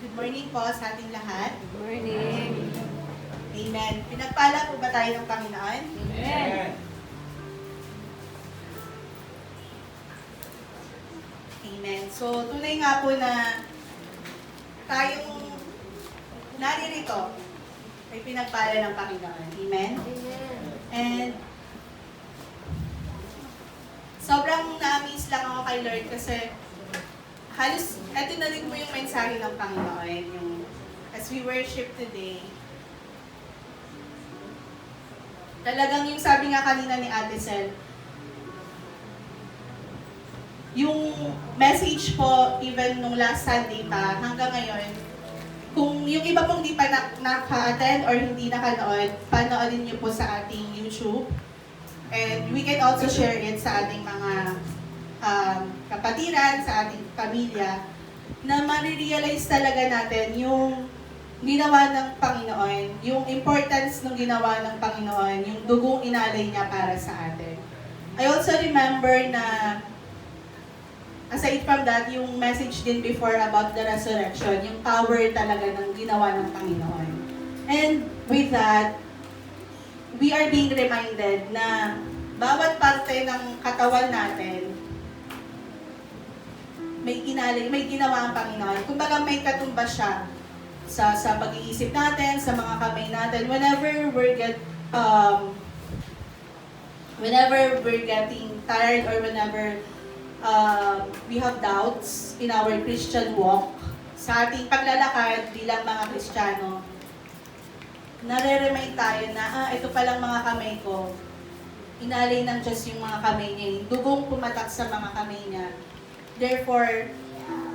Good morning po sa ating lahat. Morning. Amen. Pinagpala po ba tayo ng Panginoon? Amen. Amen. So, tunay nga po na tayong naririto ay pinagpala ng Panginoon. Amen? And sobrang na-amaze lang ako kay Lord kasi halos, eto na rin po yung mensahe ng Panginoon. Yung, as we worship today, talagang yung sabi nga kanina ni Ate Sel, yung message po, even nung last Sunday pa, hanggang ngayon, kung yung iba pong di pa naka-attend or hindi nakanood, panoodin niyo po sa ating YouTube. And we can also share it sa ating mga kapatiran, sa ating pamilya, na marirealize talaga natin yung ginawa ng Panginoon, yung importance ng ginawa ng Panginoon, yung dugong inalay niya para sa atin. I also remember na, aside from that, yung message din before about the resurrection, yung power talaga ng ginawa ng Panginoon. And with that, we are being reminded na bawat parte ng katawan natin, may ginawa ang Panginoon. Kumbaga may katumbas siya sa pag-iisip natin, sa mga kamay natin. Whenever we're getting tired or whenever we have doubts in our Christian walk, sa ating paglalakad bilang mga Kristiyano, nare-remind tayo na, ito palang mga kamay ko, inalay ng Diyos yung mga kamay niya, yung dugong pumatak sa mga kamay niya. Therefore,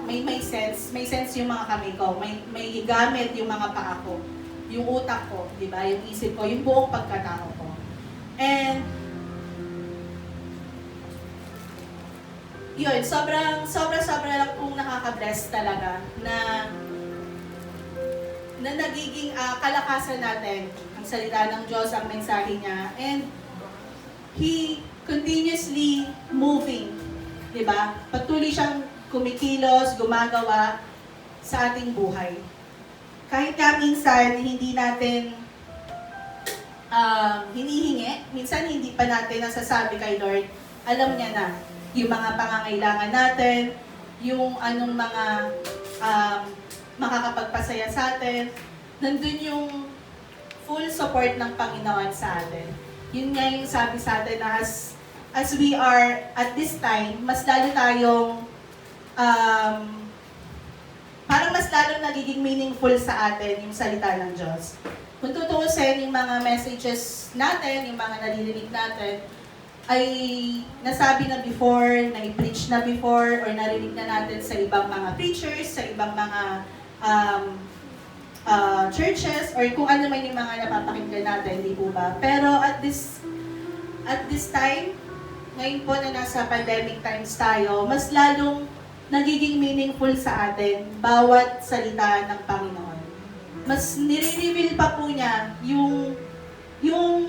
may sense yung mga kamay ko, may gamit yung mga paa ko, yung utak ko, di ba? Yung isip ko, yung buong pagkatao ko. And yun, sobra lang pong nakaka-bless talaga na nagiging kalakasan natin ang salita ng Diyos, ang mensahe niya. And He continuously moving, di ba? Patuloy siyang kumikilos, gumagawa sa ating buhay. Kahit nga minsan, hindi natin hinihingi, minsan hindi pa natin nasasabi kay Lord, alam niya na yung mga pangangailangan natin, yung anong mga makakapagpasaya sa atin, nandun yung full support ng Panginoon sa atin. Yun nga yung sabi sa atin na as we are at this time, mas lalo tayong parang mas lalo nagiging meaningful sa atin yung salita ng Diyos. Kung tutuusin yung mga messages natin, yung mga naririnig natin, ay nasabi na before, na-preach na before, or narinig na natin sa ibang mga preachers, sa ibang mga churches, or kung ano man yung mga napapakinggan natin, di po ba? Pero at this time, ngayon po na nasa pandemic times tayo, mas lalong nagiging meaningful sa atin bawat salita ng Panginoon. Mas nire-reveal pa po niya yung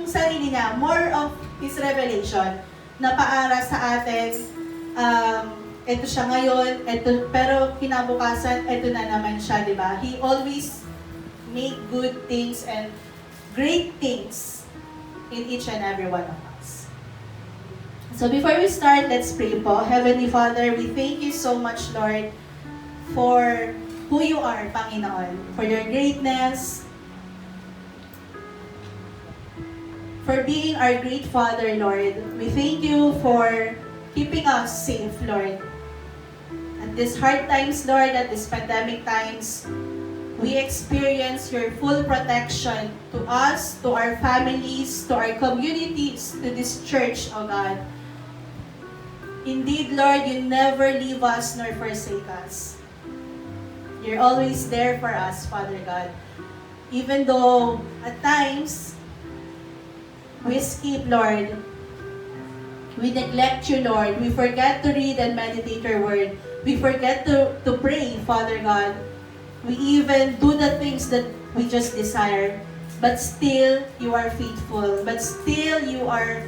sarili niya, more of His revelation na paara sa atin. Ito siya ngayon, pero kinabukasan, ito na naman siya, di ba? He always make good things and great things in each and every one of us. So before we start, let's pray po. Heavenly Father, we thank you so much, Lord, for who you are, Panginoon, for your greatness, for being our great Father, Lord. We thank you for keeping us safe, Lord. At these hard times, Lord, at these pandemic times, we experience your full protection to us, to our families, to our communities, to this church, O God. Indeed, Lord, you never leave us nor forsake us. You're always there for us, Father God. Even though at times, we skip, Lord. We neglect you, Lord. We forget to read and meditate your word. We forget to pray, Father God. We even do the things that we just desire. But still, you are faithful. But still, you're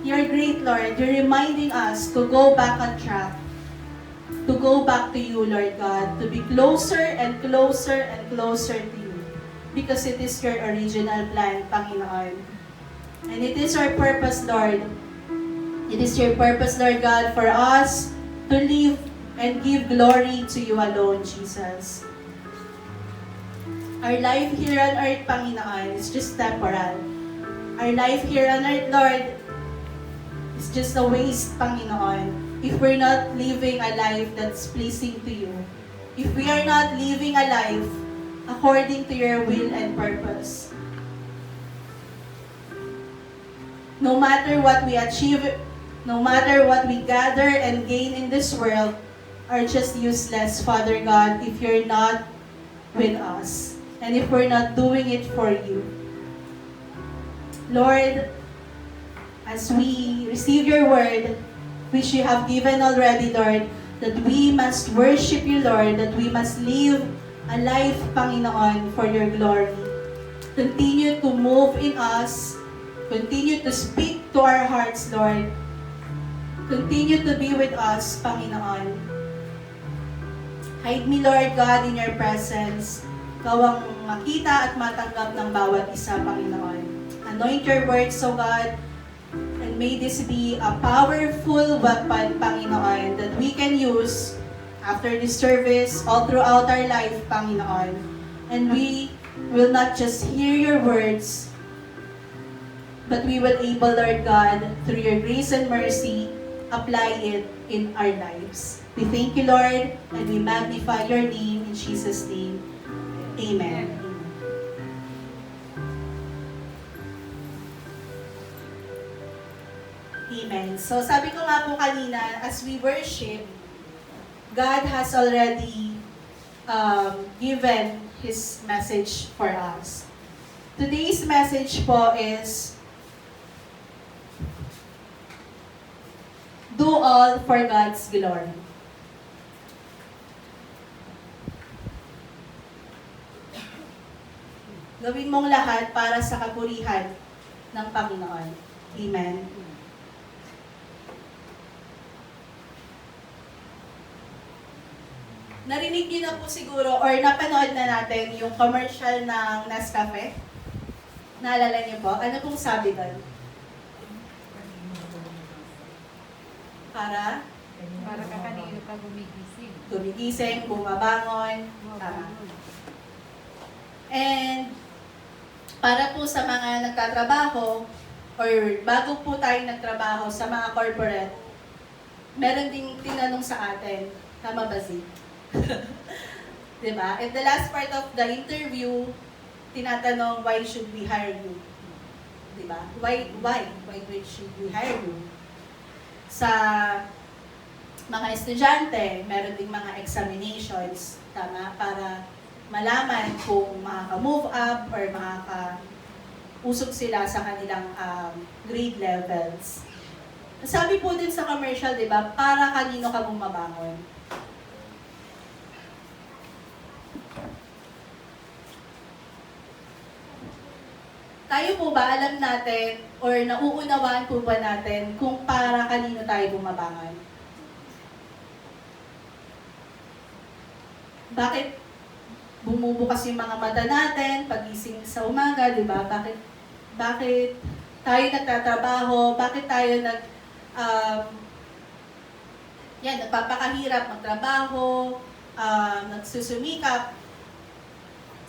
great, Lord. You're reminding us to go back on track. to go back to you, Lord God, to be closer and closer and closer to you. Because it is your original plan, Panginoon. And it is our purpose, Lord. It is your purpose, Lord God, for us to live and give glory to you alone, Jesus. Our life here on earth, Panginoon, is just temporal. Our life here on earth, Lord, is just a waste, Panginoon, if we're not living a life that's pleasing to you. If we are not living a life according to your will and purpose. No matter what we achieve, no matter what we gather and gain in this world, are just useless, Father God, if you're not with us. And if we're not doing it for you. Lord, as we receive your word, which you have given already, Lord, that we must worship you, Lord, that we must live a life, Panginoon, for your glory. Continue to move in us. Continue to speak to our hearts, Lord. Continue to be with us, Panginoon. Hide me, Lord God, in your presence. Ikaw ang makita at matanggap ng bawat isa, Panginoon. Anoint your words, O God, and may this be a powerful weapon, Panginoon, that we can use after this service, all throughout our life, Panginoon. And we will not just hear your words, but we will able, Lord God, through your grace and mercy, apply it in our lives. We thank you, Lord, and we magnify your name in Jesus' name. Amen. Amen. So sabi ko nga po kanina, as we worship, God has already given His message for us. Today's message po is, do all for God's glory. Gawin mong lahat para sa kapurihan ng Panginoon. Amen. Narinig niyo na po siguro or napanood na natin yung commercial ng Nescafe. Naalala niyo po? Ano pong sabi doon? Para ka kanino ka gumigising. Gumigising, bumabangon. Tama. And para po sa mga nagtatrabaho or bago po tayo nagtrabaho sa mga corporate, meron ding tinanong sa atin, tama ba, Zee? Diba? At the last part of the interview, tinatanong, why should we hire you? Diba? Why should we hire you? Sa mga estudyante, meron ding mga examinations, tama, para malaman kung makaka-move up or makaka-usok sila sa kanilang grade levels. Sabi po din sa commercial, di ba, para kanino ka bumabangon? Tayo po ba, alam natin, or nauunawaan po ba natin kung para kanino tayo bumabangon? Bakit bumubukas yung mga mata natin, pagising sa umaga, di ba? Bakit tayo nagtatrabaho? Bakit tayo nagpapakahirap magtrabaho, nagsusumikap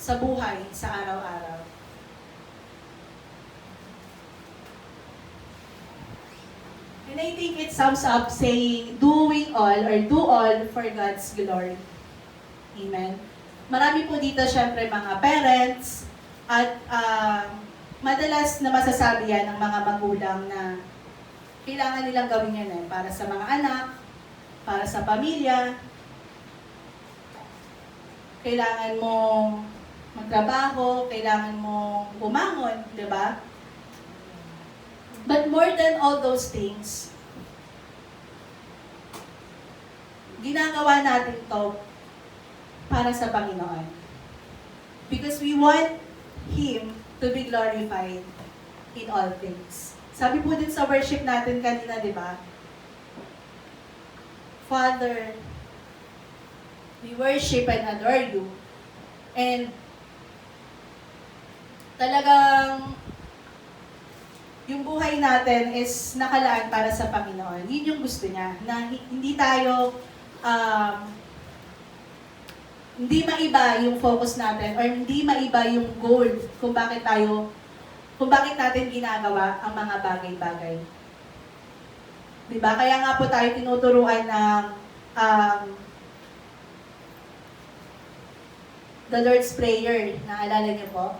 sa buhay, sa araw-araw? And I think it sums up saying, doing all or do all for God's glory. Amen. Marami po dito syempre mga parents at madalas na masasabi yan ng mga magulang na kailangan nilang gawin yan para sa mga anak, para sa pamilya. Kailangan mong magtrabaho, kailangan mong bumangon, di ba? But more than all those things, ginagawa natin to para sa Panginoon. Because we want Him to be glorified in all things. Sabi po din sa worship natin kanina, di ba? Father, We worship and adore you. And talagang yung buhay natin is nakalaan para sa Panginoon. Yun yung gusto niya. Na hindi tayo, hindi maiba yung focus natin or hindi maiba yung goal kung bakit natin ginagawa ang mga bagay-bagay. Diba? Kaya nga po tayo tinuturuan ng the Lord's Prayer. Naalala niyo po?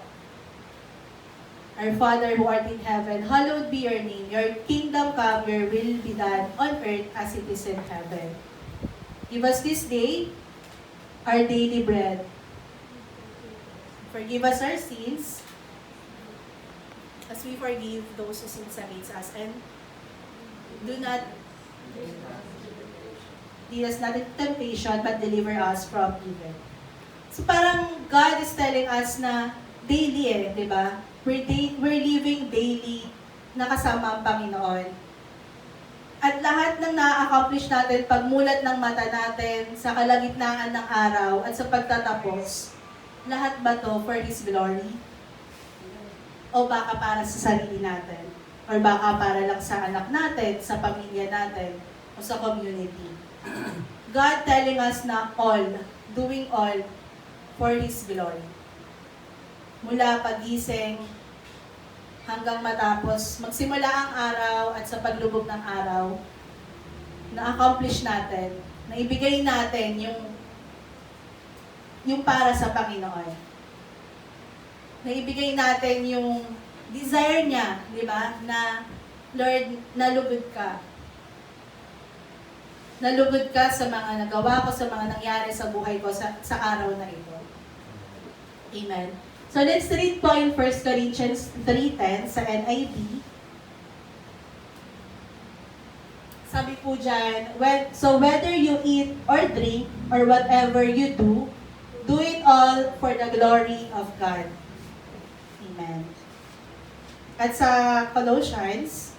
Our Father who art in heaven, hallowed be your name. Your kingdom come, your will be done on earth as it is in heaven. Give us this day our daily bread. Forgive us our sins as we forgive those who sin against us. And do not lead us not into temptation, but deliver us from evil. So parang God is telling us na daily di ba? We're living daily na kasama ang Panginoon. At lahat ng na-accomplish natin pagmulat ng mata natin sa kalagitnaan ng araw at sa pagtatapos, lahat ba to for His glory? O baka para sa sarili natin? Or baka para lang sa anak natin, sa pamilya natin, o sa community? God telling us na all, doing all for His glory. Mula pagising hanggang matapos, magsimula ang araw at sa paglubog ng araw, na-accomplish natin, na ibigay natin yung para sa Panginoon. Na ibigay natin yung desire niya, di ba? Na, Lord, nalugod ka. Nalugod ka sa mga nagawa ko, sa mga nangyari sa buhay ko sa araw na ito. Amen. So let's read po in 1 Corinthians 3:10 sa NIV. Sabi po dyan, so whether you eat or drink or whatever you do it all for the glory of God. Amen. At sa Colossians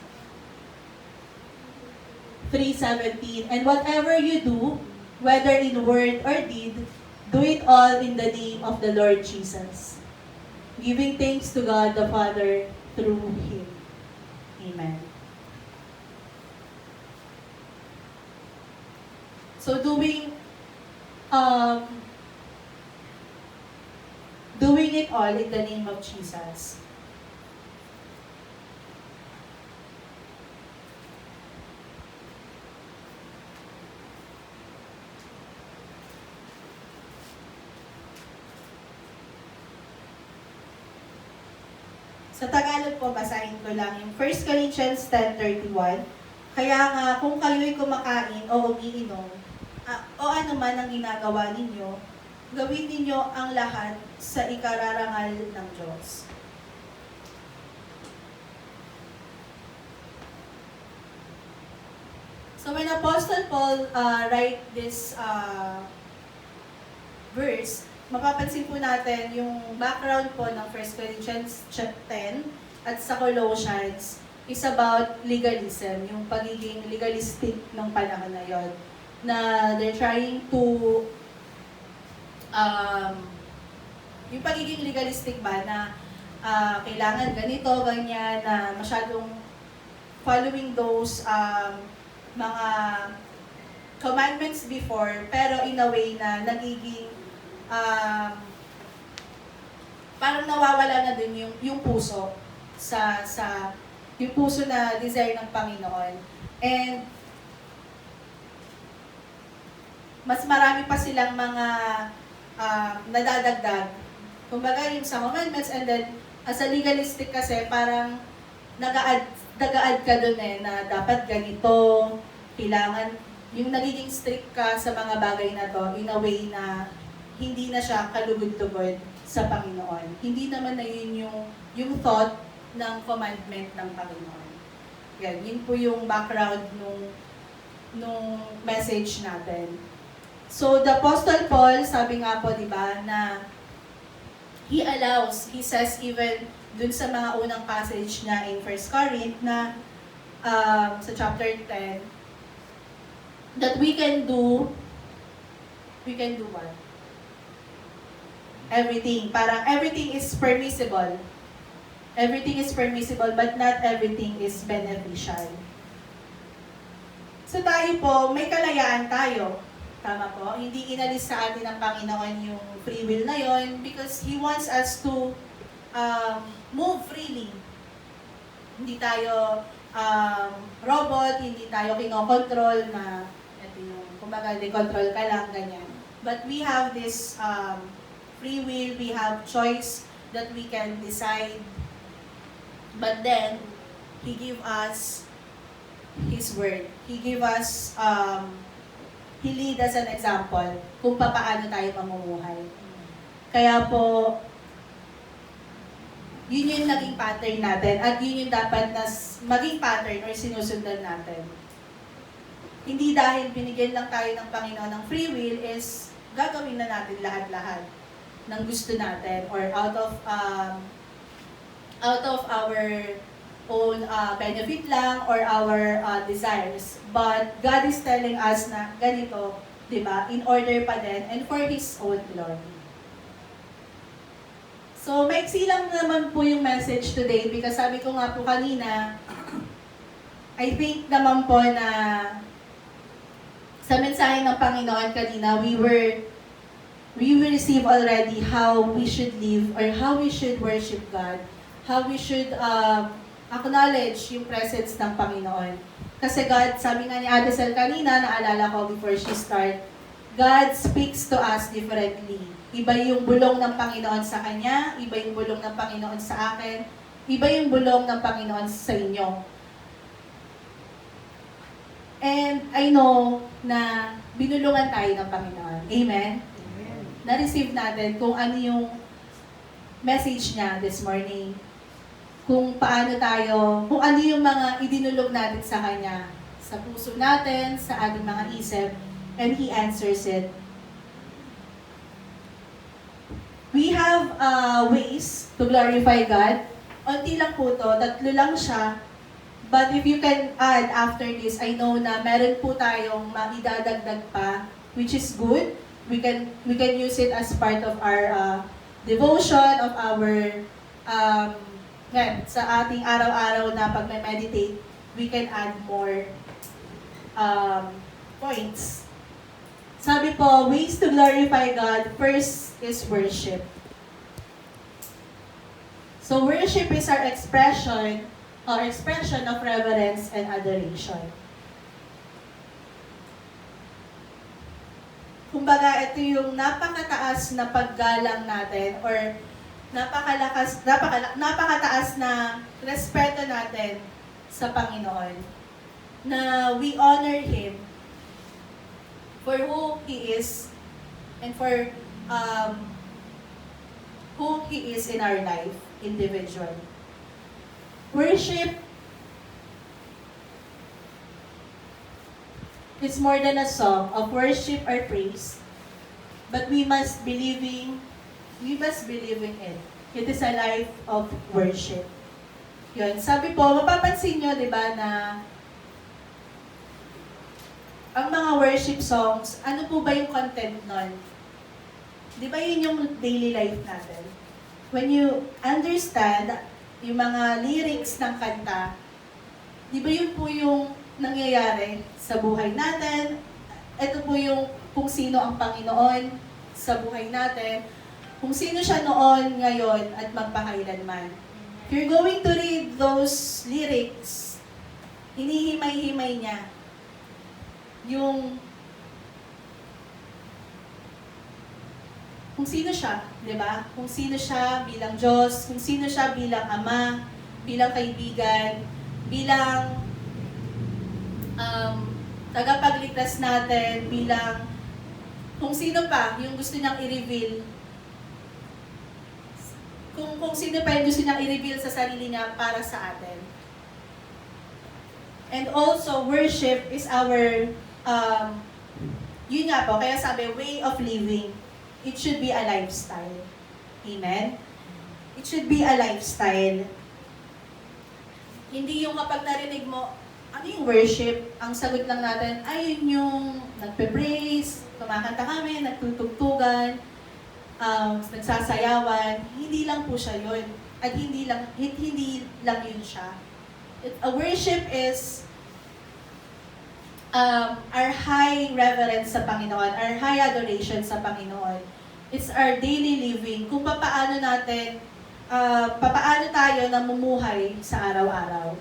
3:17, and whatever you do, whether in word or deed, do it all in the name of the Lord Jesus, giving thanks to God the Father through Him. Amen. So doing it all in the name of Jesus. Sa Tagalog po, basahin ko lang yung 1 Corinthians 10:31. Kaya nga, kung kayo'y kumakain o umiinom, o ano man ang ginagawa ninyo, gawin ninyo ang lahat sa ikararangal ng Diyos. So when Apostle Paul write this verse, mapapansin po natin yung background po ng 1 Corinthians 10 at sa Colossians is about legalism, yung pagiging legalistic ng panahon na yon. Na they're trying to yung pagiging legalistic ba na kailangan ganito, ganyan, na masyadong following those mga commandments before, pero in a way na nagiging parang nawawala na din yung puso sa yung puso na desire ng Panginoon. And mas marami pa silang mga nadadagdag. Kumbaga yung sa commandments, and then as a legalistic kasi parang nag-a-add ka dun na dapat ganito, kailangan yung nagiging strict ka sa mga bagay na to in a way na hindi na siya kalugod-lugod sa Panginoon. Hindi naman na yun yung thought ng commandment ng Panginoon. Yan, yun po yung background nung message natin. So, the Apostle Paul, sabi nga po, di ba, na he says even dun sa mga unang passage niya in 1 Corinth na sa chapter 10, that we can do we can do what? Everything. Parang everything is permissible. Everything is permissible, but not everything is beneficial. So tayo po, may kalayaan tayo. Tama po? Hindi inalis sa atin ng Panginoon yung free will na yon because He wants us to move freely. Hindi tayo robot, hindi tayo kinokontrol na ito yung, kumbaga, control ka lang, ganyan. But we have this free will, we have choice that we can decide. But then, He give us His word. He give us, He lead us an example kung paano tayo mamumuhay. Kaya po, yun yung naging pattern natin at yun yung dapat na maging pattern or sinusundan natin. Hindi dahil binigyan lang tayo ng Panginoon ng free will is gagawin na natin lahat-lahat ng gusto natin or out of our own benefit lang or our desires. But God is telling us na ganito, di ba, in order pa din and for His own glory. So, maiksi lang naman po yung message today because sabi ko nga po kanina, I think naman po na sa mensahe ng Panginoon kanina, we will receive already how we should live or how we should worship God, how we should acknowledge yung presence ng Panginoon. Kasi God, sabi nga ni Ate Sel kanina, naalala ko before she start, God speaks to us differently. Iba yung bulong ng Panginoon sa Kanya, iba yung bulong ng Panginoon sa akin, iba yung bulong ng Panginoon sa inyo. And I know na binulungan tayo ng Panginoon. Amen? Amen. Na-receive natin kung ano yung message niya this morning. Kung paano tayo, kung ano yung mga idinulog natin sa Kanya, sa puso natin, sa ating mga isip, and He answers it. We have ways to glorify God. Unti lang po to, 3 lang siya. But if you can add after this, I know na meron po tayong maidadagdag pa, which is good. We can use it as part of our devotion, of our sa ating araw-araw na pag-meditate, we can add more points. Sabi po, ways to glorify God, first is worship. So worship is our expression of reverence and adoration. Kumbaga, ito yung napakataas na paggalang natin or napakataas na respeto natin sa Panginoon. Na we honor Him for who He is and for who He is in our life individually. Worship is more than a song of worship or praise, but we must believe in it. It is a life of worship. Yun. Sabi po, mapapansin nyo, di ba, na ang mga worship songs, ano po ba yung content nun? Di ba yun yung daily life natin? When you understand yung mga lyrics ng kanta, di ba yun po yung nangyayari sa buhay natin? Ito po yung kung sino ang Panginoon sa buhay natin, kung sino siya noon, ngayon, at magpakailanman. If you're going to read those lyrics, hinihimay-himay niya yung kung sino siya, di ba? Kung sino siya bilang Diyos, kung sino siya bilang Ama, bilang kaibigan, bilang tagapagligtas natin, bilang kung sino pa yung gusto niyang i-reveal, kung sino pa yung gusto niyang i-reveal sa sarili niya para sa atin. And also, worship is our, yun nga po, kaya sabi, way of living. It should be a lifestyle. Amen? It should be a lifestyle. Hindi yung kapag narinig mo, ano yung worship? Ang sagot lang natin, ay yun yung nagpe-praise, Kumakanta kami, nagtutugtugan, nagsasayawan. Hindi lang po siya yun. At hindi lang yun siya. A worship is our high reverence sa Panginoon, our high adoration sa Panginoon. It's our daily living. Kung papaano tayo namumuhay sa araw-araw.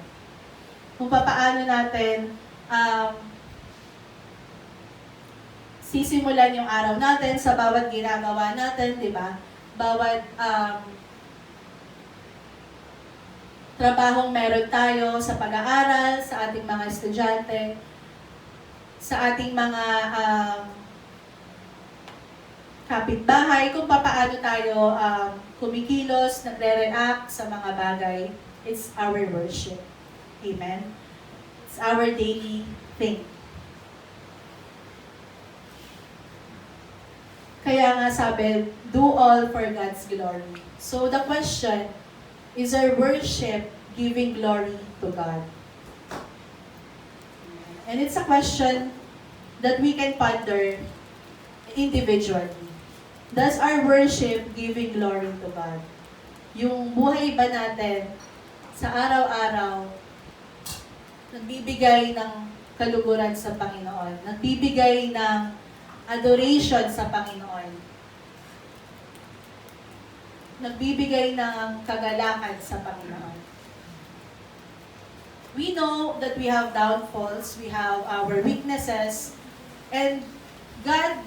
Kung papaano natin sisimulan yung araw natin sa bawat ginagawa natin, di ba? Bawat trabahong meron tayo sa pag-aaral, sa ating mga estudyante, sa ating mga kapitbahay, kung paano tayo kumikilos, nagre-react sa mga bagay. It's our worship. Amen? It's our daily thing. Kaya nga sabi, do all for God's glory. So the question, is our worship giving glory to God? And it's a question that we can ponder individually. Does our worship giving glory to God? Yung buhay ba natin sa araw-araw, nagbibigay ng kaluguran sa Panginoon, nagbibigay ng adoration sa Panginoon, nagbibigay ng kagalakan sa Panginoon. We know that we have downfalls, we have our weaknesses, and God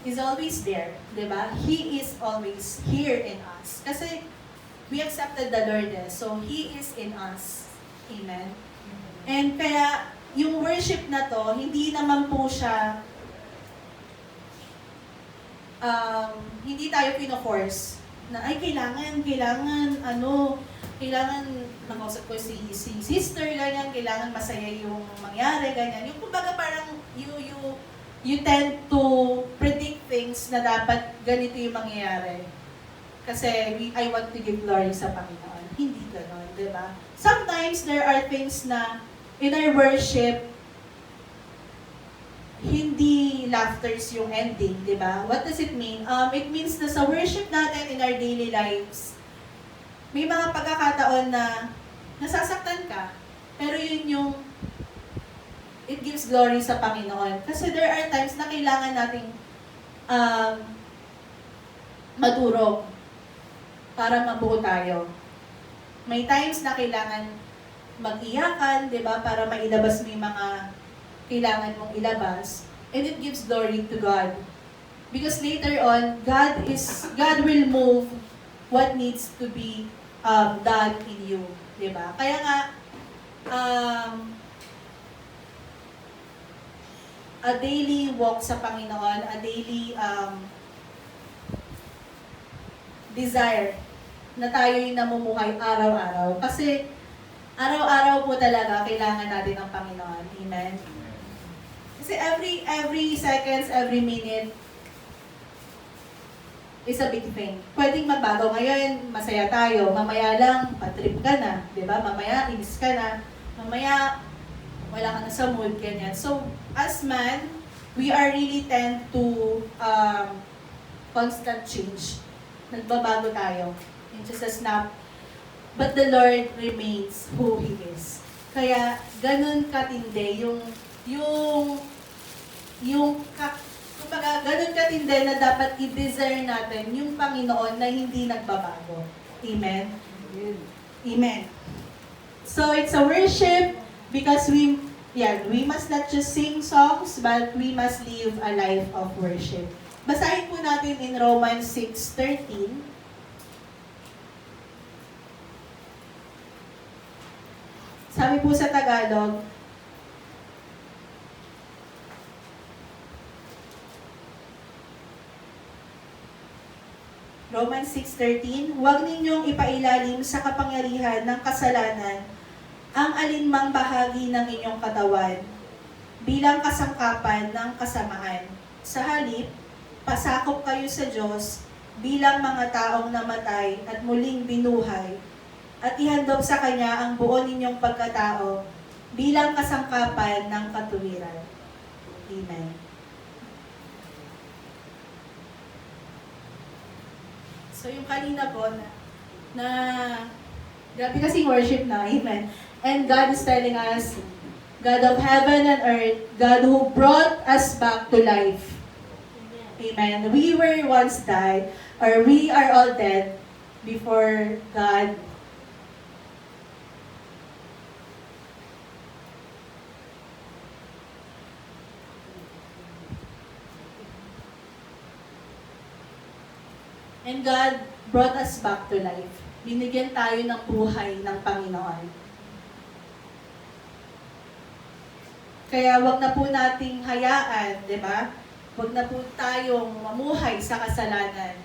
is always there, di ba? He is always here in us. Kasi we accepted the Lord, so He is in us. Amen? And kaya, yung worship na to, hindi naman po siya, hindi tayo pino-force na, ay, kailangan, makausap ko si sister, ganyan, kailangan masaya yung mangyari, ganyan. Yung kumbaga parang, you tend to predict things na dapat ganito yung mangyayari. Kasi I want to give glory sa Panginoon. Hindi gano'n, di ba? Sometimes there are things na in our worship, hindi laughters yung ending, di ba? What does it mean? It means na sa worship natin in our daily lives, may mga pagkakataon na nasasaktan ka, pero yun yung it gives glory sa Panginoon. Kasi there are times na kailangan nating madurog para mabuo tayo. May times na kailangan mag-iyakan, di ba? Para mailabas mo yung mga kailangan mong ilabas. And it gives glory to God. Because later on, God will move what needs to be done in you. Di ba? Kaya nga, a daily walk sa Panginoon, a daily desire na tayo'y namumuhay araw-araw. Kasi araw-araw po talaga kailangan natin ng Panginoon. Amen? Kasi every seconds, every minute is a big thing. Pwedeng magbago. Ngayon, masaya tayo. Mamaya lang, patrip ka na. Diba? Mamaya, inis ka na. Mamaya, wala ka na sa mood, ganyan. So, as man, we are really tend to constant change. Nagbabago tayo. In just a snap. But the Lord remains who He is. Kaya, ganun katindi kumbaga, ganun katindi na dapat i-desire natin yung Panginoon na hindi nagbabago. Amen? Amen. So, it's a worship because we must not just sing songs, but we must live a life of worship. Basahin po natin in Romans 6:13. Sabi po sa Tagalog, Romans 6:13, huwag ninyong ipailalim sa kapangyarihan ng kasalanan ang alinmang bahagi ng inyong katawan bilang kasangkapan ng kasamaan. Sa halip, pasakop kayo sa Diyos bilang mga taong namatay at muling binuhay at ihandog sa Kanya ang buo ninyong pagkatao bilang kasangkapan ng katuwiran. Amen. So yung kanina po na grabe kasing worship na, amen. And God is telling us, God of heaven and earth, God who brought us back to life. Amen. We were once died, or we are all dead before God. And God brought us back to life. Binigyan tayo ng buhay ng Panginoon. Kaya wag na po nating hayaan, di ba? Wag na po tayong mamuhay sa kasalanan.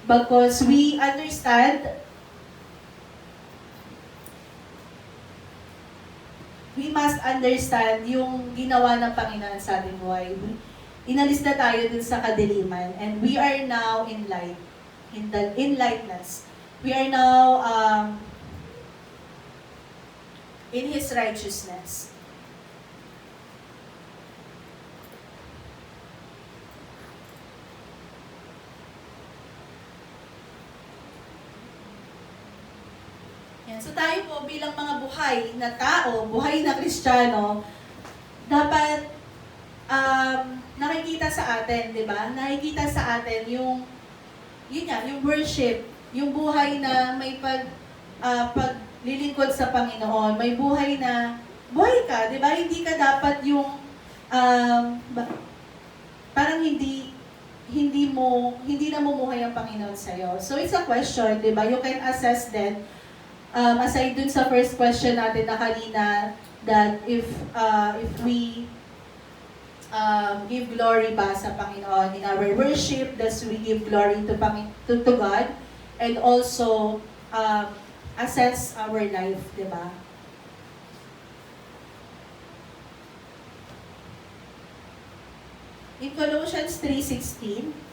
Because we understand, we must understand yung ginawa ng Panginoon sa ating buhay. Inalis na tayo dun sa kadiliman, and we are now in light, in lightness. We are now in His righteousness. Yan. So tayo po bilang mga buhay na tao, buhay na Kristiyano, dapat nakikita sa atin, di ba? Nakikita sa atin yung worship, yung buhay na may paglilingkod sa Panginoon, may buhay buhay ka, di ba? Hindi ka dapat yung, parang hindi na mumuhay ang Panginoon sa'yo. So it's a question, di ba? You can assess then, aside dun sa first question natin na kanina, that if we give glory ba sa Panginoon in our worship, thus we give glory to God, and also assess our life, di ba? In Colossians 3:16,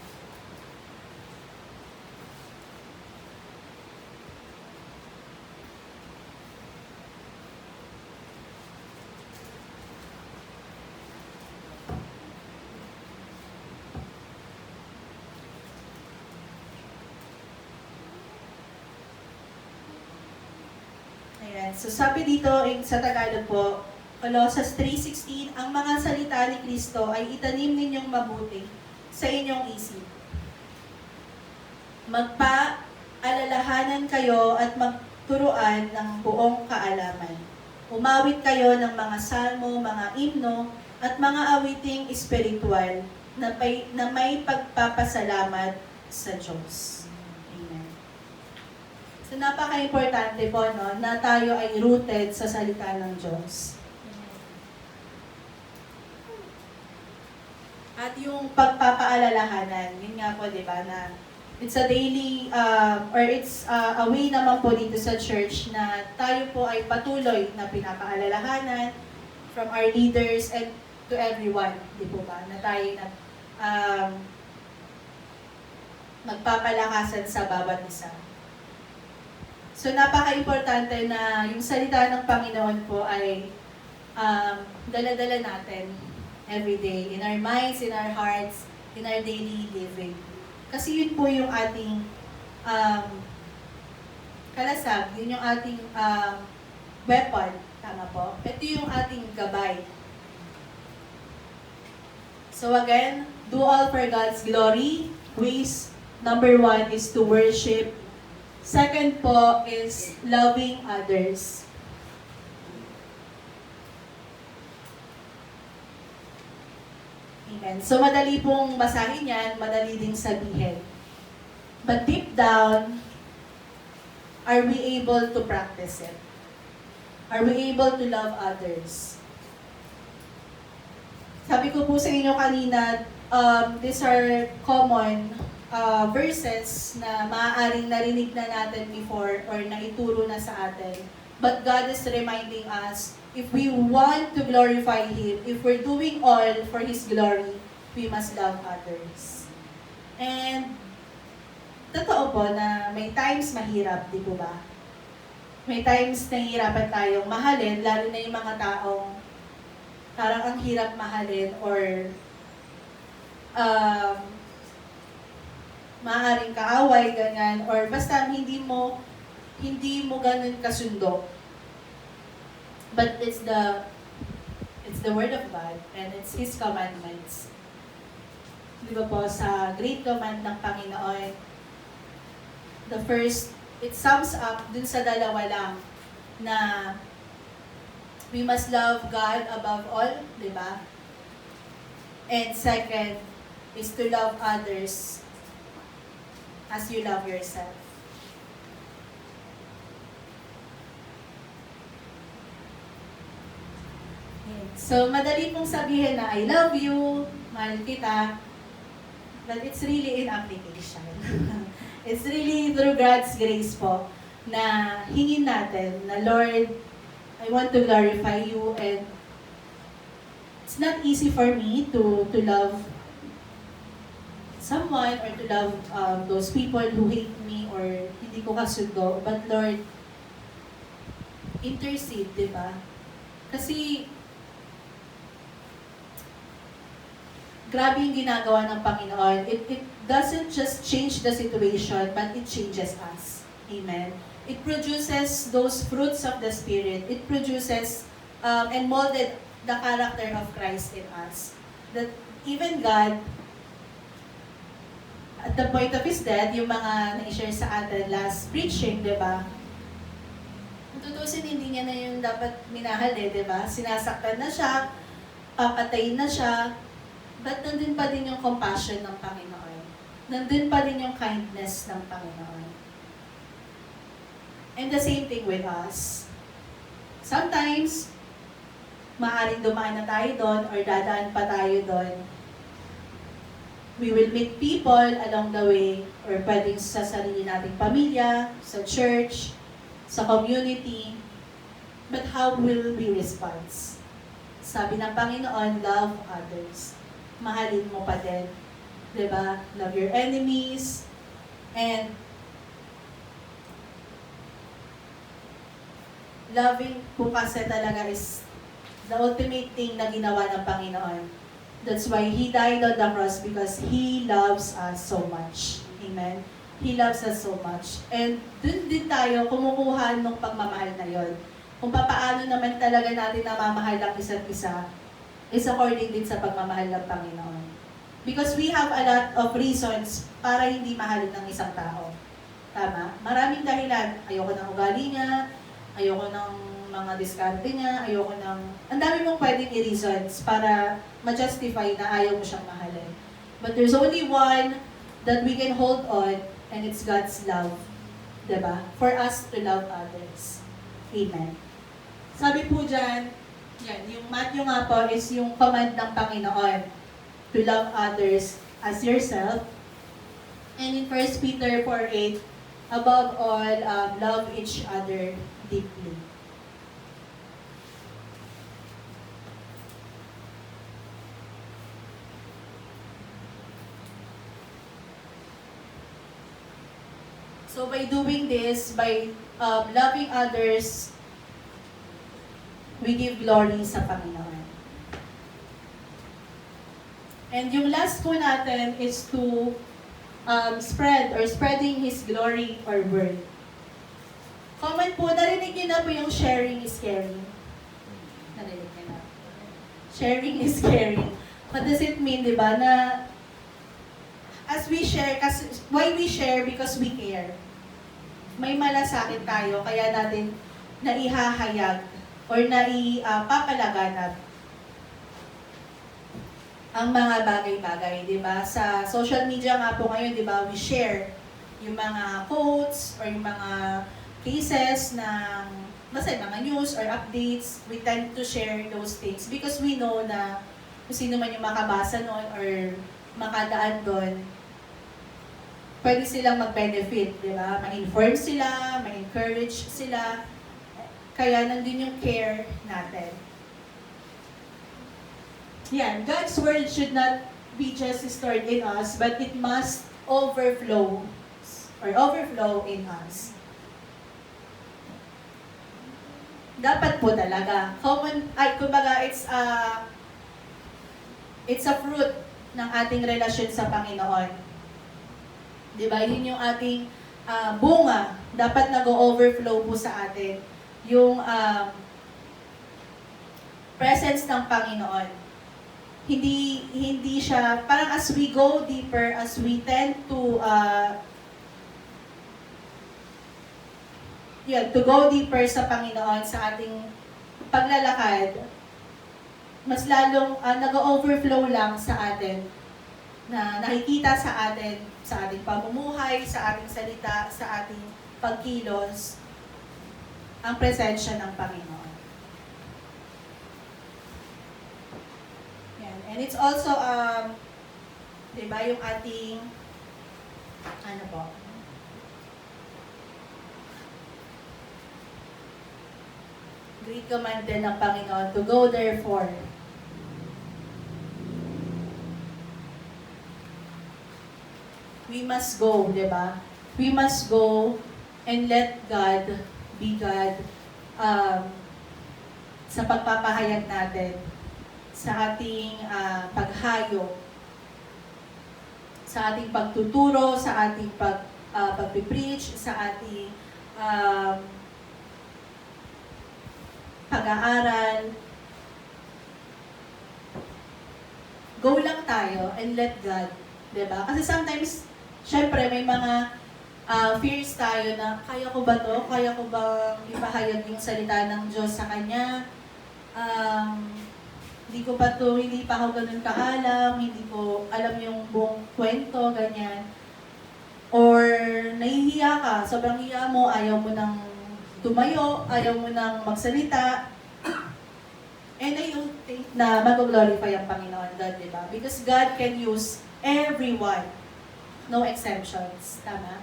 so sabi dito sa Tagalog po, Colossians 3:16, ang mga salita ni Kristo ay itanim ninyong mabuti sa inyong isip. Magpa-alalahanan kayo at magturuan ng buong kaalaman. Umawit kayo ng mga salmo, mga himno, at mga awiting espiritual na may pagpapasalamat sa Diyos. So, napaka-importante po, no, na tayo ay rooted sa salita ng Diyos. At yung pagpapaalalahanan, yun nga po, di ba, na it's a daily, or it's a way naman po dito sa church na tayo po ay patuloy na pinapaalalahanan from our leaders and to everyone, di po ba, na tayo magpapalakasan sa bawat isa. So, napaka-importante na yung salita ng Panginoon po ay dala-dala natin every day, in our minds, in our hearts, in our daily living. Kasi yun po yung ating kalasag, yun yung ating weapon, tama po? Ito yung ating gabay. So again, do all for God's glory. Ways, number 1 is to worship. Second po is loving others. Amen. So madali pong basahin yan, madali ding sabihin. But deep down, are we able to practice it? Are we able to love others? Sabi ko po sa inyo kanina, these are common verses na maaaring narinig na natin before or naituro na sa atin. But God is reminding us, if we want to glorify Him, if we're doing all for His glory, we must love others. And totoo po na may times mahirap, di po ba? May times nahihirapan tayong mahalin, lalo na yung mga taong parang ang hirap mahalin or maaaring kaaway, ganyan, or basta hindi mo ganun kasundo. But it's the word of God and it's His commandments. Di ba po, sa great command ng Panginoon, the first, it sums up dun sa dalawa lang na we must love God above all, di ba? And second is to love others as you love yourself. So, madali pong sabihin na I love you, mahal kita, but it's really in application. It's really through God's grace po na hingin natin na Lord, I want to glorify you and it's not easy for me to love someone or to love those people who hate me or hindi ko kasundo. But Lord, intercede, di ba? Kasi grabe yung ginagawa ng Panginoon. It doesn't just change the situation, but it changes us. Amen. It produces those fruits of the Spirit. It produces and molded the character of Christ in us. That even God, at the point of His death, yung mga na-share sa atin last preaching, di ba? Kung tutusin, hindi niya na yung dapat minahal di ba? Sinasaktan na siya, papatayin na siya, but nandun pa din yung compassion ng Panginoon. Nandun pa din yung kindness ng Panginoon. And the same thing with us. Sometimes, maaaring dumaan na tayo doon or dadaan pa tayo doon. We will meet people along the way or pwedeng sa sarili nating pamilya, sa church, sa community. But how will we respond? Sabi ng Panginoon, love others. Mahalin mo pa din. Diba? Love your enemies. And loving po kasi talaga is the ultimate thing na ginawa ng Panginoon. That's why He died on the cross because He loves us so much. Amen? He loves us so much. And dun din tayo kumukuha ng pagmamahal na yon. Kung paano naman talaga natin namamahal ang isa't isa, is according din sa pagmamahal ng Panginoon. Because we have a lot of reasons para hindi mahalin ng isang tao. Tama? Maraming dahilan. Ayoko ng ugali niya, ayoko ng mga diskarte niya, ayoko ng... Ang dami mong pwedeng i-reasons para ma-justify na ayaw mo siyang mahalin. But there's only one that we can hold on, and it's God's love. Diba? For us to love others. Amen. Sabi po dyan, yan, yung Matthew nga po is yung command ng Panginoon to love others as yourself. And in 1 Peter 4:8, above all, love each other deeply. So by doing this, by loving others, we give glory sa Panginoon. And yung last po natin is to spreading His glory or word. Comment po, narinig niyo na po yung sharing is caring. Narinig niyo na. Sharing is caring. What does it mean, di ba? Na as we share, kasi, why we share? Because we care. May malasakit tayo, kaya natin naihahayag or naipapalaganap ang mga bagay-bagay, di ba? Sa social media nga po ngayon, di ba, we share yung mga quotes or yung mga cases ng, basta yung mga news or updates. We tend to share those things because we know na kung sino man yung makabasa nun or makadaan doon, pwede silang mag-benefit, di ba? Ma-inform sila, ma-encourage sila. Kaya nandun yung care natin. Yan, God's Word should not be just stored in us, but it must overflow in us. Dapat po talaga. Kumbaga, it's a fruit ng ating relasyon sa Panginoon. Di ba? Yun yung ating bunga. Dapat nag-overflow po sa atin yung presence ng Panginoon. Hindi siya, parang as we go deeper, as we tend to to go deeper sa Panginoon, sa ating paglalakad, mas lalong nag-overflow lang sa atin, na nakikita sa atin, sa ating pamumuhay, sa ating salita, sa ating pagkilos, ang presensya ng Panginoon. Yan. And it's also, di ba, yung ating, ano po, great command din ng Panginoon to go therefore. We must go, di ba? We must go and let God be God sa pagpapahayag natin, sa ating paghayo, sa ating pagtuturo, sa ating pagpipreach, sa ating pag-aaral. Go lang tayo and let God, diba? Kasi sometimes, syempre may mga fears tayo na, kaya ko ba to? Kaya ko ba ipahayag yung salita ng Diyos sa Kanya? Hindi pa ako ganun kaalam, hindi ko alam yung buong kwento, ganyan. Or nahihiya ka, sobrang hiya mo, ayaw mo nang tumayo, ayaw mo nang magsalita. And I don't think na mag-glorify ang Panginoon God, di ba? Because God can use everyone. No exceptions. Tama?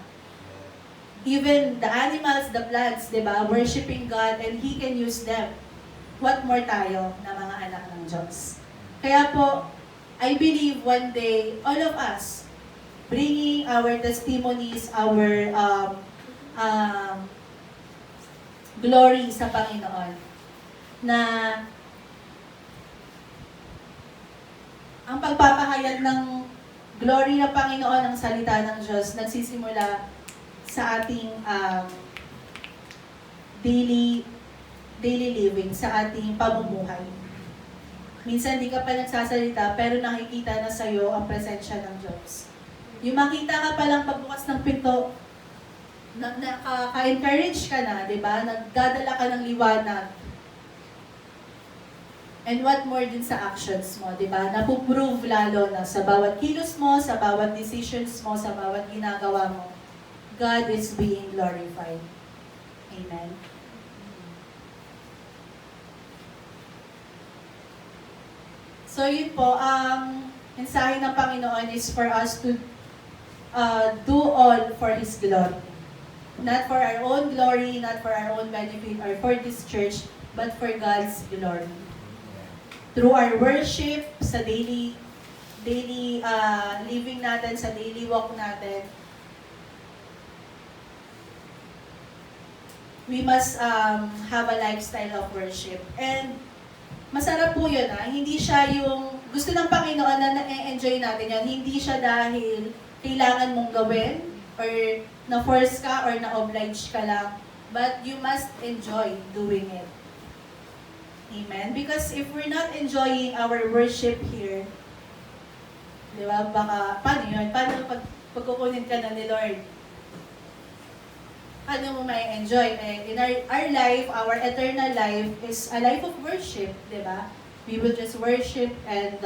Even the animals, the plants, di ba? Worshiping God and He can use them. What more tayo na mga anak ng Diyos? Kaya po, I believe one day, all of us, bringing our testimonies, our glory sa Panginoon, na ang pagpapahayag ng glory ng Panginoon, ng salita ng Diyos, nagsisimula sa ating daily living, sa ating pamumuhay. Minsan di ka pa nagsasalita, pero nakikita na sa'yo ang presensya ng Diyos. Yung makita ka palang pagbukas ng pinto, nakaka-encourage ka na, di ba? Nagdadala ka ng liwanag. And what more din sa actions mo, di ba? Napuprove lalo na sa bawat kilos mo, sa bawat decisions mo, sa bawat ginagawa mo. God is being glorified. Amen. So yun po, ang mensahe ng Panginoon is for us to do all for His glory. Not for our own glory, not for our own benefit, or for this church, but for God's glory. Through our worship, sa daily living natin, sa daily walk natin, we must have a lifestyle of worship. And masarap po yun, hindi siya yung gusto ng Panginoon na na-enjoy natin yan. Hindi siya dahil kailangan mong gawin, or na-force ka, or na-oblige ka lang. But you must enjoy doing it. Amen? Because if we're not enjoying our worship here, di ba, baka, paano yun? Paano pagkukunin ka na ni Lord? Paano mo may enjoy? In our life, our eternal life is a life of worship, di ba? We will just worship and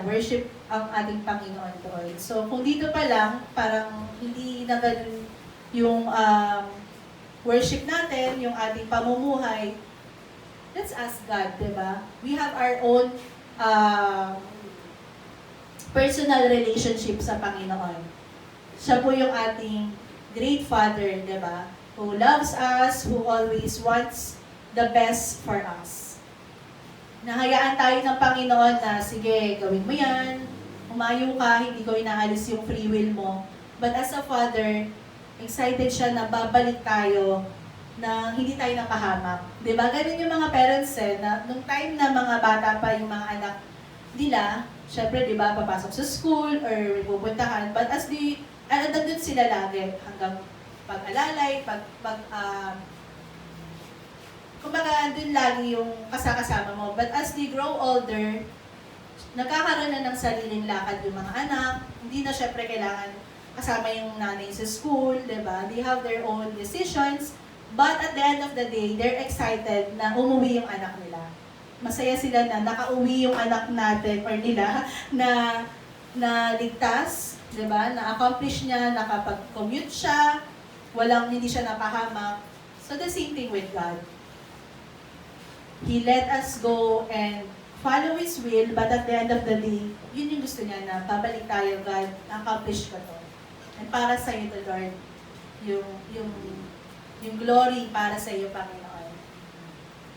worship ang ating Panginoon doon. So, kung dito pa lang, parang hindi na ganun yung worship natin, yung ating pamumuhay, let's ask God, di ba? We have our own personal relationship sa Panginoon. Siya po yung ating great Father, di ba? Who loves us, who always wants the best for us. Nahayaan tayo ng Panginoon na, sige, gawin mo yan, umayo ka, hindi ko inaalis yung free will mo. But as a Father, excited siya na babalik tayo na hindi tayo napahamak. Diba? Ganun yung mga parents na nung time na mga bata pa yung mga anak nila, syempre, di ba, papasok sa school or pupuntahan. But as nandun sila lagi hanggang pag-alalay, kumbaga, andun lagi yung kasama mo. But as they grow older, nagkakaroon na ng sariling lakad yung mga anak. Hindi na syempre kailangan kasama yung nanay sa school, di ba? They have their own decisions. But at the end of the day, they're excited na umuwi yung anak nila. Masaya sila na nakauwi yung anak natin or nila na ligtas, di ba? Na-accomplish niya, nakapag-commute siya, hindi siya napahamak. So the same thing with God. He let us go and follow His will, but at the end of the day, yun yung gusto niya na babalik tayo, God, accomplish ko to. And para sa iyo, the Lord, yung glory para sa iyo, Panginoon.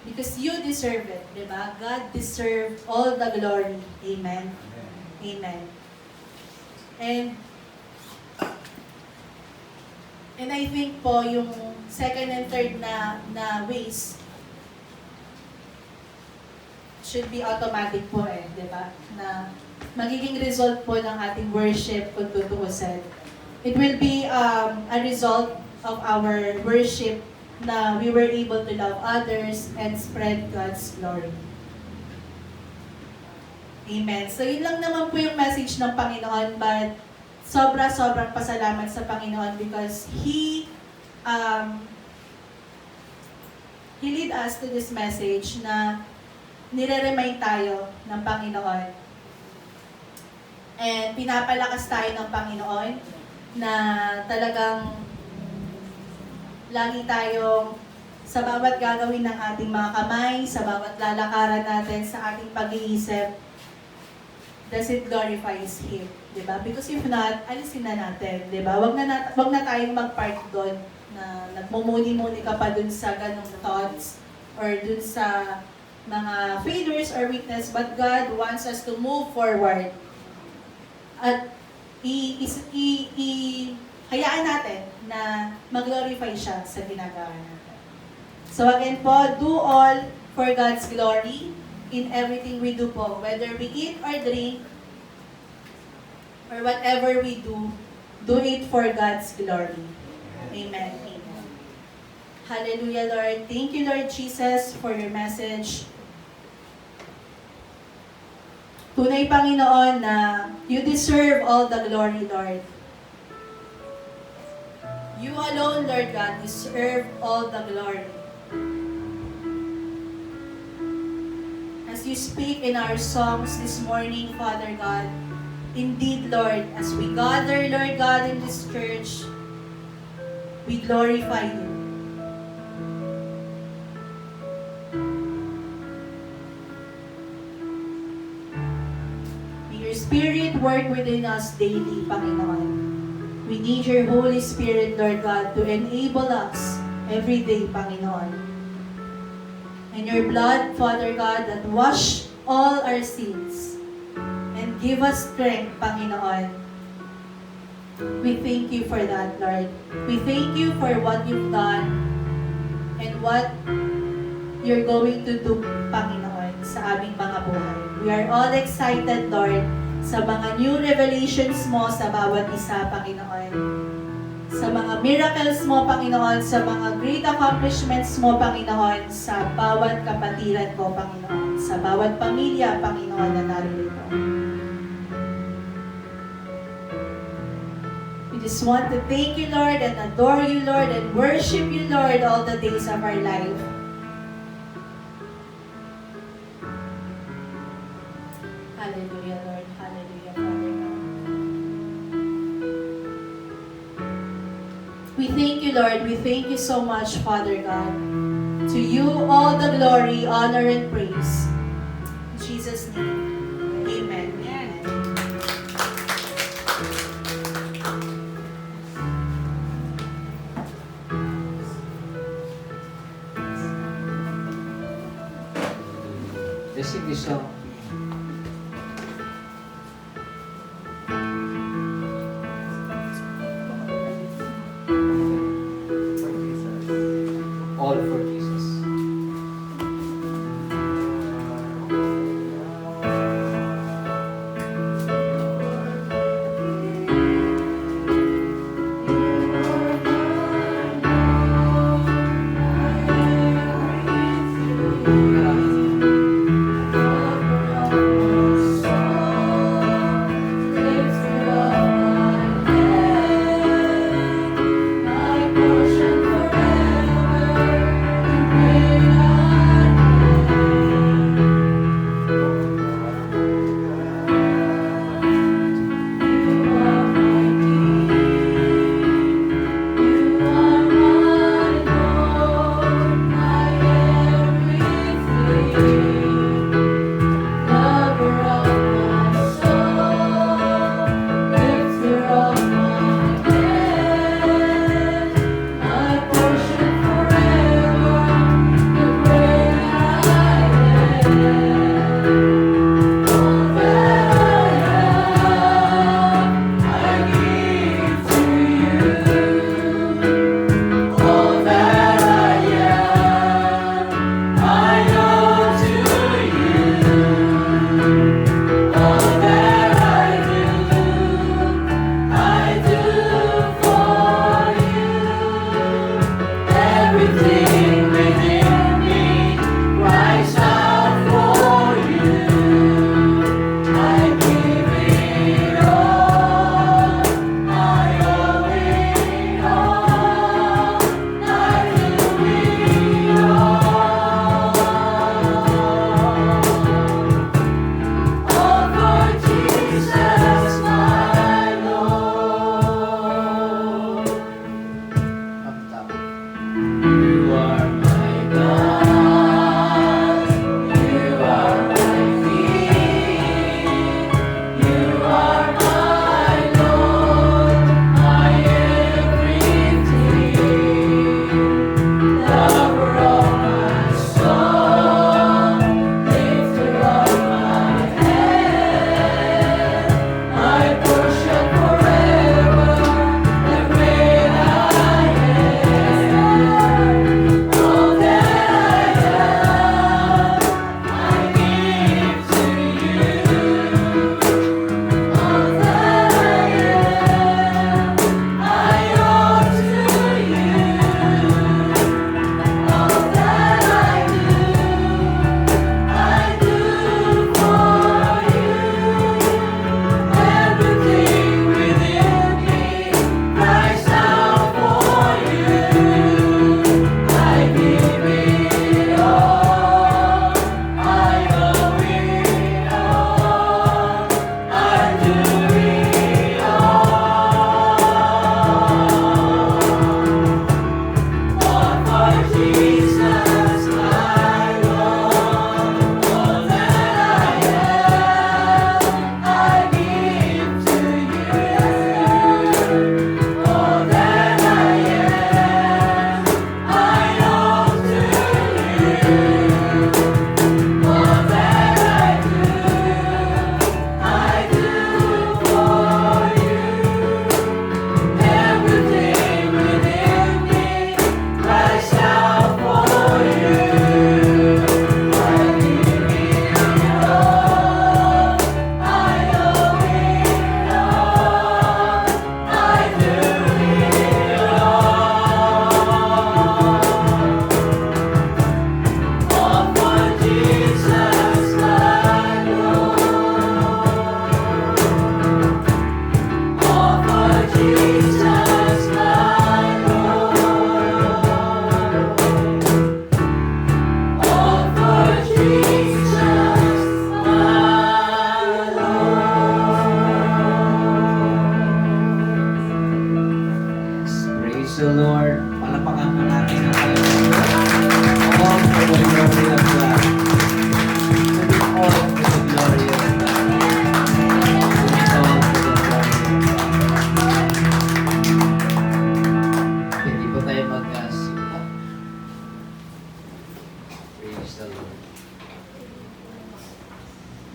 Because you deserve it, di ba? God deserve all the glory. Amen. Amen. And I think po, yung second and third na ways, should be automatic po di ba? Na magiging result po ng ating worship kung tutuusin. It will be a result of our worship na we were able to love others and spread God's glory. Amen. So yun lang naman po yung message ng Panginoon, but sobrang pasalamat sa Panginoon because He lead us to this message na nire-remind tayo ng Panginoon. And pinapalakas tayo ng Panginoon na talagang lagi tayong sa bawat gagawin ng ating mga kamay, sa bawat lalakaran natin, sa ating pag-iisip, does it glorifies Him? Diba? Because if not, alisin na natin. Diba? Wag na tayong mag-part doon na nagmumuni-muni ka pa dun sa ganong thoughts or dun sa mga failures or weakness, but God wants us to move forward. At hayaan natin na mag-glorify siya sa ginagawa natin. So again po, do all for God's glory in everything we do po. Whether we eat or drink, or whatever we do it for God's glory. Amen. Amen. Hallelujah, Lord. Thank you, Lord Jesus, for your message. Tunay, Panginoon, na you deserve all the glory, Lord. You alone, Lord God, deserve all the glory. As you speak in our songs this morning, Father God, indeed, Lord, as we gather, Lord God, in this church, we glorify you. May your Spirit work within us daily, Panginoon. We need your Holy Spirit, Lord God, to enable us every day, Panginoon. And your blood, Father God, that wash all our sins and give us strength, Panginoon. We thank you for that, Lord. We thank you for what you've done and what you're going to do, Panginoon, sa aming mga buhay. We are all excited, Lord, sa mga new revelations mo sa bawat isa, Panginoon. Sa mga miracles mo, Panginoon, sa mga great accomplishments mo, Panginoon, sa bawat kapatiran ko, Panginoon, sa bawat pamilya, Panginoon, na narito. We just want to thank you, Lord, and adore you, Lord, and worship you, Lord, all the days of our life. Hallelujah, Lord. Hallelujah, Father God. We thank you, Lord. We thank you so much, Father God. To you all the glory, honor, and praise. In Jesus' name, amen. Amen. Let's sing this song.